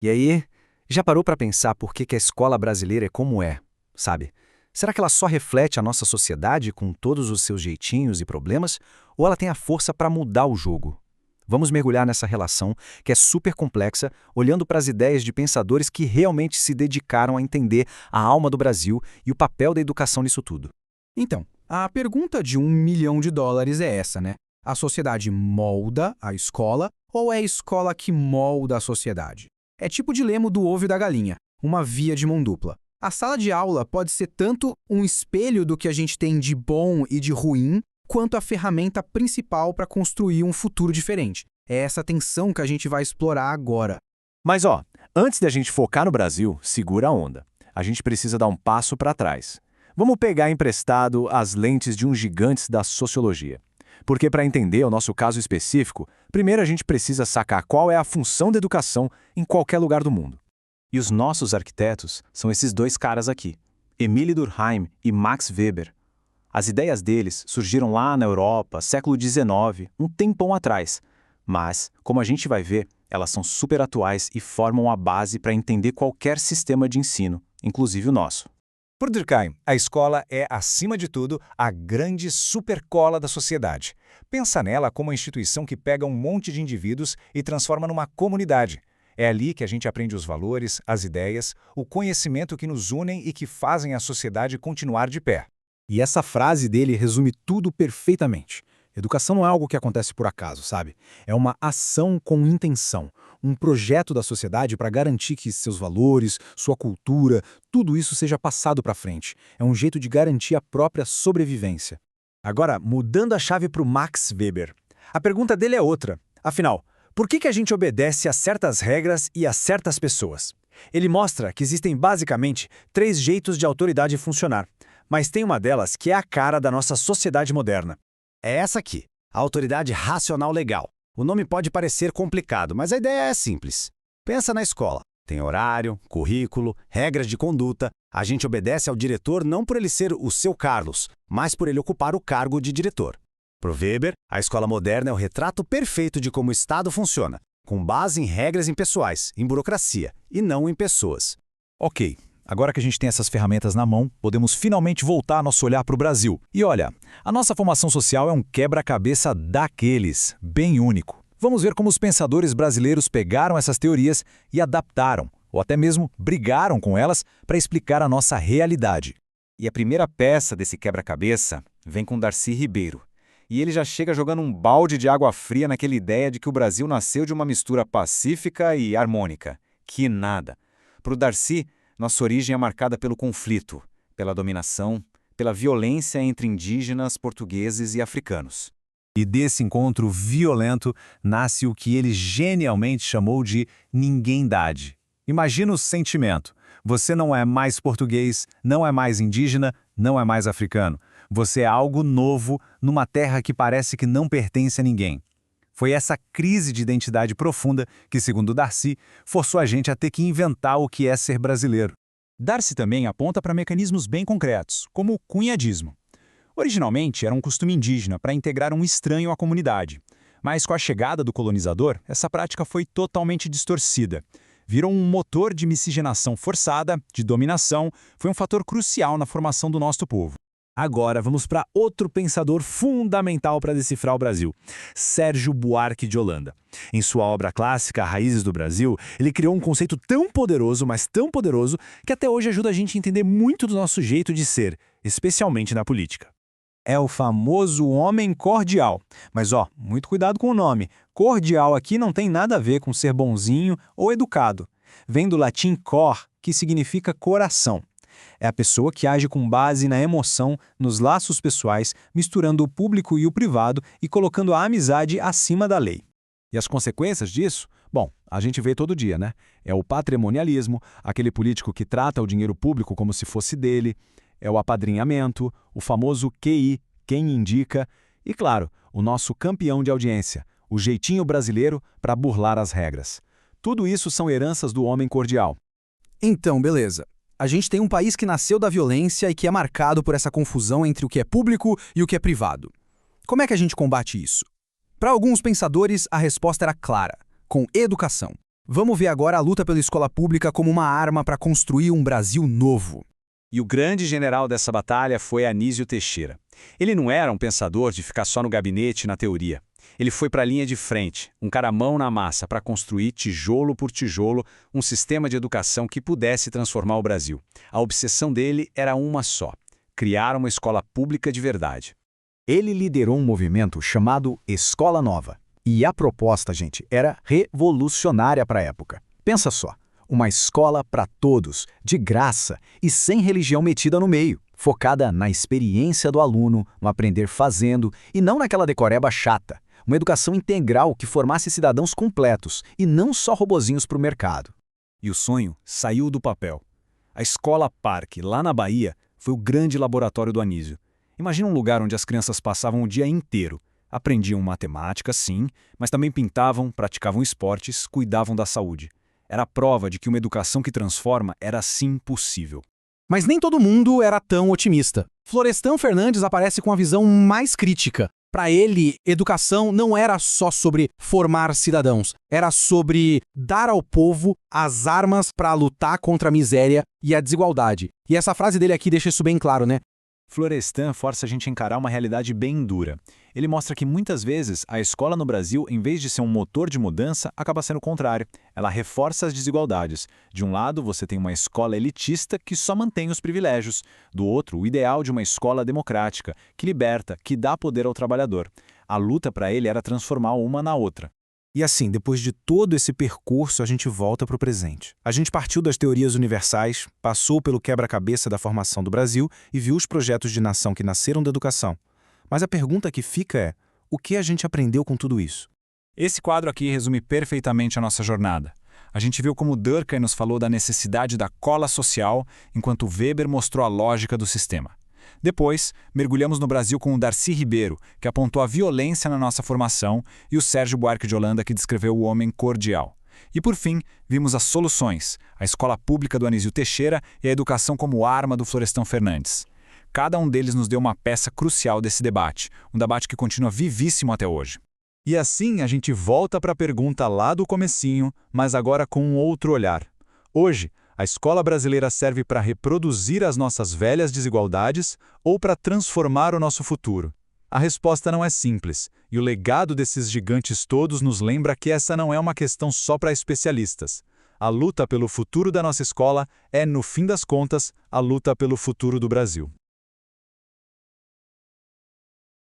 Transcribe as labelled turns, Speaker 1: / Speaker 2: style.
Speaker 1: E aí, já parou para pensar por que a escola brasileira é como é, sabe? Será que ela só reflete a nossa sociedade com todos os seus jeitinhos e problemas, ou ela tem a força para mudar o jogo? Vamos mergulhar nessa relação, que é super complexa, olhando para as ideias de pensadores que realmente se dedicaram a entender a alma do Brasil e o papel da educação nisso tudo.
Speaker 2: Então, a pergunta de US$ 1 milhão é essa, né? A sociedade molda a escola ou é a escola que molda a sociedade? É tipo o dilema do ovo e da galinha, uma via de mão dupla. A sala de aula pode ser tanto um espelho do que a gente tem de bom e de ruim, quanto a ferramenta principal para construir um futuro diferente. É essa tensão que a gente vai explorar agora.
Speaker 3: Mas antes da gente focar no Brasil, segura a onda. A gente precisa dar um passo para trás. Vamos pegar emprestado as lentes de uns gigantes da sociologia. Porque para entender o nosso caso específico, primeiro a gente precisa sacar qual é a função da educação em qualquer lugar do mundo.
Speaker 4: E os nossos arquitetos são esses dois caras aqui, Émile Durkheim e Max Weber. As ideias deles surgiram lá na Europa, século XIX, um tempão atrás. Mas, como a gente vai ver, elas são super atuais e formam a base para entender qualquer sistema de ensino, inclusive o nosso.
Speaker 5: Por Durkheim, a escola é, acima de tudo, a grande supercola da sociedade. Pensa nela como uma instituição que pega um monte de indivíduos e transforma numa comunidade. É ali que a gente aprende os valores, as ideias, o conhecimento que nos unem e que fazem a sociedade continuar de pé.
Speaker 2: E essa frase dele resume tudo perfeitamente. Educação não é algo que acontece por acaso, sabe? É uma ação com intenção, um projeto da sociedade para garantir que seus valores, sua cultura, tudo isso seja passado para frente. É um jeito de garantir a própria sobrevivência.
Speaker 6: Agora, mudando a chave para o Max Weber. A pergunta dele é outra. Afinal, por que a gente obedece a certas regras e a certas pessoas? Ele mostra que existem basicamente 3 jeitos de autoridade funcionar, mas tem uma delas que é a cara da nossa sociedade moderna. É essa aqui, a autoridade racional legal. O nome pode parecer complicado, mas a ideia é simples. Pensa na escola. Tem horário, currículo, regras de conduta. A gente obedece ao diretor não por ele ser o seu Carlos, mas por ele ocupar o cargo de diretor. Para Weber, a escola moderna é o retrato perfeito de como o Estado funciona, com base em regras impessoais, em burocracia, e não em pessoas.
Speaker 4: Ok, agora que a gente tem essas ferramentas na mão, podemos finalmente voltar nosso olhar para o Brasil. E olha, a nossa formação social é um quebra-cabeça daqueles, bem único. Vamos ver como os pensadores brasileiros pegaram essas teorias e adaptaram, ou até mesmo brigaram com elas para explicar a nossa realidade.
Speaker 7: E a primeira peça desse quebra-cabeça vem com Darcy Ribeiro. E ele já chega jogando um balde de água fria naquela ideia de que o Brasil nasceu de uma mistura pacífica e harmônica. Que nada. Para o Darcy, nossa origem é marcada pelo conflito, pela dominação, pela violência entre indígenas, portugueses e africanos.
Speaker 3: E desse encontro violento nasce o que ele genialmente chamou de ninguémdade. Imagina o sentimento. Você não é mais português, não é mais indígena, não é mais africano. Você é algo novo numa terra que parece que não pertence a ninguém. Foi essa crise de identidade profunda que, segundo Darcy, forçou a gente a ter que inventar o que é ser brasileiro.
Speaker 4: Darcy também aponta para mecanismos bem concretos, como o cunhadismo. Originalmente, era um costume indígena para integrar um estranho à comunidade. Mas com a chegada do colonizador, essa prática foi totalmente distorcida. Virou um motor de miscigenação forçada, de dominação, foi um fator crucial na formação do nosso povo.
Speaker 6: Agora vamos para outro pensador fundamental para decifrar o Brasil, Sérgio Buarque de Holanda. Em sua obra clássica, Raízes do Brasil, ele criou um conceito tão poderoso, mas tão poderoso, que até hoje ajuda a gente a entender muito do nosso jeito de ser, especialmente na política.
Speaker 2: É o famoso homem cordial. Mas muito cuidado com o nome. Cordial aqui não tem nada a ver com ser bonzinho ou educado. Vem do latim cor, que significa coração. É a pessoa que age com base na emoção, nos laços pessoais, misturando o público e o privado e colocando a amizade acima da lei.
Speaker 4: E as consequências disso? Bom, a gente vê todo dia, né? É o patrimonialismo, aquele político que trata o dinheiro público como se fosse dele, é o apadrinhamento, o famoso QI, quem indica, e claro, o nosso campeão de audiência, o jeitinho brasileiro para burlar as regras. Tudo isso são heranças do homem cordial.
Speaker 2: Então, beleza. A gente tem um país que nasceu da violência e que é marcado por essa confusão entre o que é público e o que é privado. Como é que a gente combate isso? Para alguns pensadores, a resposta era clara: com educação. Vamos ver agora a luta pela escola pública como uma arma para construir um Brasil novo.
Speaker 3: E o grande general dessa batalha foi Anísio Teixeira. Ele não era um pensador de ficar só no gabinete e na teoria. Ele foi para a linha de frente, um cara mão na massa, para construir, tijolo por tijolo, um sistema de educação que pudesse transformar o Brasil. A obsessão dele era uma só: criar uma escola pública de verdade.
Speaker 1: Ele liderou um movimento chamado Escola Nova. E a proposta, gente, era revolucionária para a época. Pensa só, uma escola para todos, de graça e sem religião metida no meio, focada na experiência do aluno, no aprender fazendo e não naquela decoreba chata. Uma educação integral que formasse cidadãos completos e não só robozinhos para o mercado.
Speaker 5: E o sonho saiu do papel. A Escola Parque, lá na Bahia, foi o grande laboratório do Anísio. Imagina um lugar onde as crianças passavam o dia inteiro. Aprendiam matemática, sim, mas também pintavam, praticavam esportes, cuidavam da saúde. Era a prova de que uma educação que transforma era sim possível.
Speaker 2: Mas nem todo mundo era tão otimista. Florestan Fernandes aparece com a visão mais crítica. Para ele, educação não era só sobre formar cidadãos, era sobre dar ao povo as armas para lutar contra a miséria e a desigualdade. E essa frase dele aqui deixa isso bem claro, né?
Speaker 4: Florestan força a gente a encarar uma realidade bem dura. Ele mostra que muitas vezes a escola no Brasil, em vez de ser um motor de mudança, acaba sendo o contrário. Ela reforça as desigualdades. De um lado, você tem uma escola elitista que só mantém os privilégios. Do outro, o ideal de uma escola democrática, que liberta, que dá poder ao trabalhador. A luta para ele era transformar uma na outra.
Speaker 2: E assim, depois de todo esse percurso, a gente volta para o presente. A gente partiu das teorias universais, passou pelo quebra-cabeça da formação do Brasil e viu os projetos de nação que nasceram da educação. Mas a pergunta que fica é: o que a gente aprendeu com tudo isso?
Speaker 5: Esse quadro aqui resume perfeitamente a nossa jornada. A gente viu como Durkheim nos falou da necessidade da cola social, enquanto Weber mostrou a lógica do sistema. Depois, mergulhamos no Brasil com o Darcy Ribeiro, que apontou a violência na nossa formação, e o Sérgio Buarque de Holanda, que descreveu o homem cordial. E por fim, vimos as soluções, a escola pública do Anísio Teixeira e a educação como arma do Florestan Fernandes. Cada um deles nos deu uma peça crucial desse debate, um debate que continua vivíssimo até hoje.
Speaker 3: E assim a gente volta para a pergunta lá do comecinho, mas agora com um outro olhar. Hoje, a escola brasileira serve para reproduzir as nossas velhas desigualdades ou para transformar o nosso futuro? A resposta não é simples, e o legado desses gigantes todos nos lembra que essa não é uma questão só para especialistas. A luta pelo futuro da nossa escola é, no fim das contas, a luta pelo futuro do Brasil.